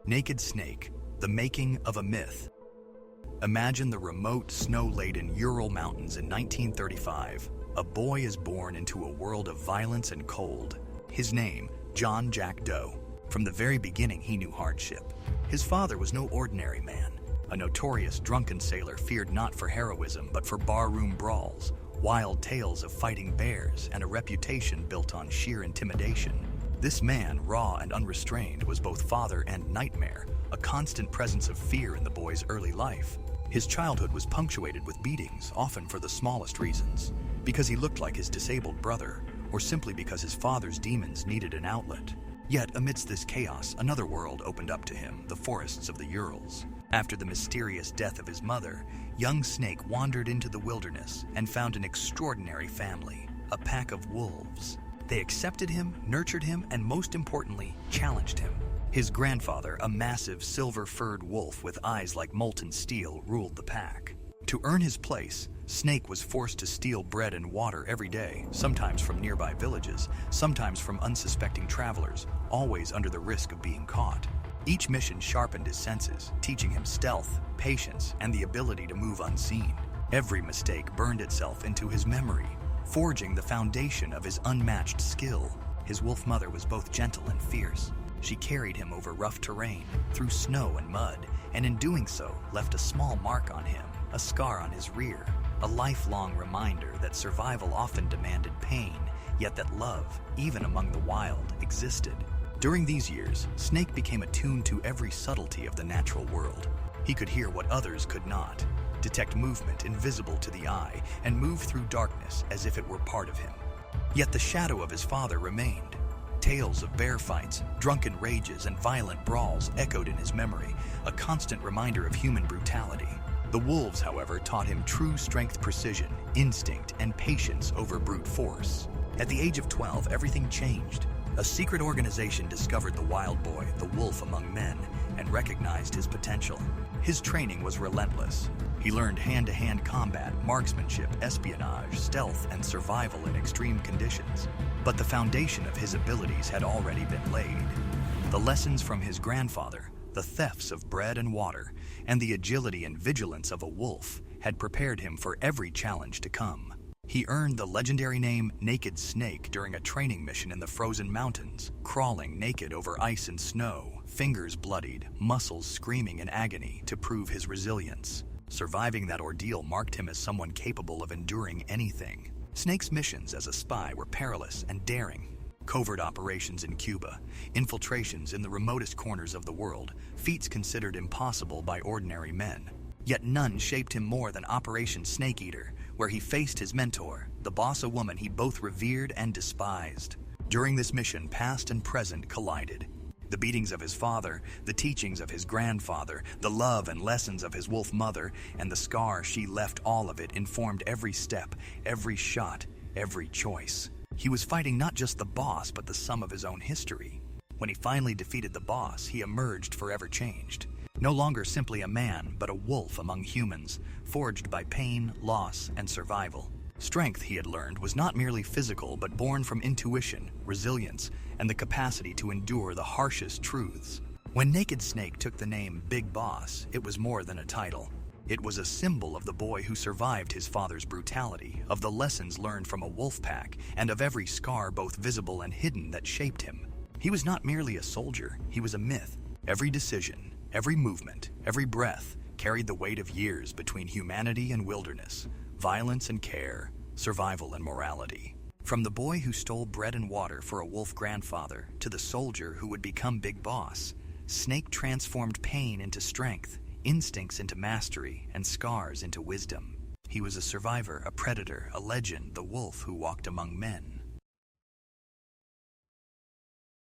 Naked Snake, the making of a myth. Imagine the remote, snow-laden Ural Mountains in 1935. A boy is born into a world of violence and cold. His name, John Jack Doe. From the very beginning, he knew hardship. His father was no ordinary man. A notorious drunken sailor feared not for heroism, but for barroom brawls, wild tales of fighting bears, and a reputation built on sheer intimidation. This man, raw and unrestrained, was both father and nightmare, a constant presence of fear in the boy's early life. His childhood was punctuated with beatings, often for the smallest reasons, because he looked like his disabled brother, or simply because his father's demons needed an outlet. Yet, amidst this chaos, another world opened up to him, the forests of the Urals. After the mysterious death of his mother, young Snake wandered into the wilderness and found an extraordinary family, a pack of wolves. They accepted him, nurtured him, and most importantly, challenged him. His grandfather, a massive silver-furred wolf with eyes like molten steel, ruled the pack. To earn his place, Snake was forced to steal bread and water every day, sometimes from nearby villages, sometimes from unsuspecting travelers, always under the risk of being caught. Each mission sharpened his senses, teaching him stealth, patience, and the ability to move unseen. Every mistake burned itself into his memory, forging the foundation of his unmatched skill. His wolf mother was both gentle and fierce. She carried him over rough terrain, through snow and mud, and in doing so left a small mark on him, a scar on his rear, a lifelong reminder that survival often demanded pain, yet that love, even among the wild, existed. During these years, Snake became attuned to every subtlety of the natural world. He could hear what others could not, detect movement invisible to the eye, and move through darkness as if it were part of him. Yet the shadow of his father remained. Tales of bear fights, drunken rages, and violent brawls echoed in his memory, a constant reminder of human brutality. The wolves, however, taught him true strength, precision, instinct, and patience over brute force. At the age of 12, everything changed. A secret organization discovered the wild boy, the wolf among men, and recognized his potential. His training was relentless. He learned hand-to-hand combat, marksmanship, espionage, stealth, and survival in extreme conditions. But the foundation of his abilities had already been laid. The lessons from his grandfather, the thefts of bread and water, and the agility and vigilance of a wolf had prepared him for every challenge to come. He earned the legendary name Naked Snake during a training mission in the frozen mountains, crawling naked over ice and snow, fingers bloodied, muscles screaming in agony to prove his resilience. Surviving that ordeal marked him as someone capable of enduring anything. Snake's missions as a spy were perilous and daring. Covert operations in Cuba, infiltrations in the remotest corners of the world, feats considered impossible by ordinary men. Yet none shaped him more than Operation Snake Eater, where he faced his mentor, the boss, a woman he both revered and despised. During this mission, past and present collided. The beatings of his father, the teachings of his grandfather, the love and lessons of his wolf mother, and the scar she left, all of it informed every step, every shot, every choice. He was fighting not just the boss, but the sum of his own history. When he finally defeated the boss, he emerged forever changed. No longer simply a man, but a wolf among humans, forged by pain, loss, and survival. Strength, he had learned, was not merely physical, but born from intuition, resilience, and the capacity to endure the harshest truths. When Naked Snake took the name Big Boss, it was more than a title. It was a symbol of the boy who survived his father's brutality, of the lessons learned from a wolf pack, and of every scar, both visible and hidden, that shaped him. He was not merely a soldier, he was a myth. Every decision, every movement, every breath carried the weight of years between humanity and wilderness, violence and care, survival and morality. From the boy who stole bread and water for a wolf grandfather to the soldier who would become Big Boss, Snake transformed pain into strength, instincts into mastery, and scars into wisdom. He was a survivor, a predator, a legend, the wolf who walked among men.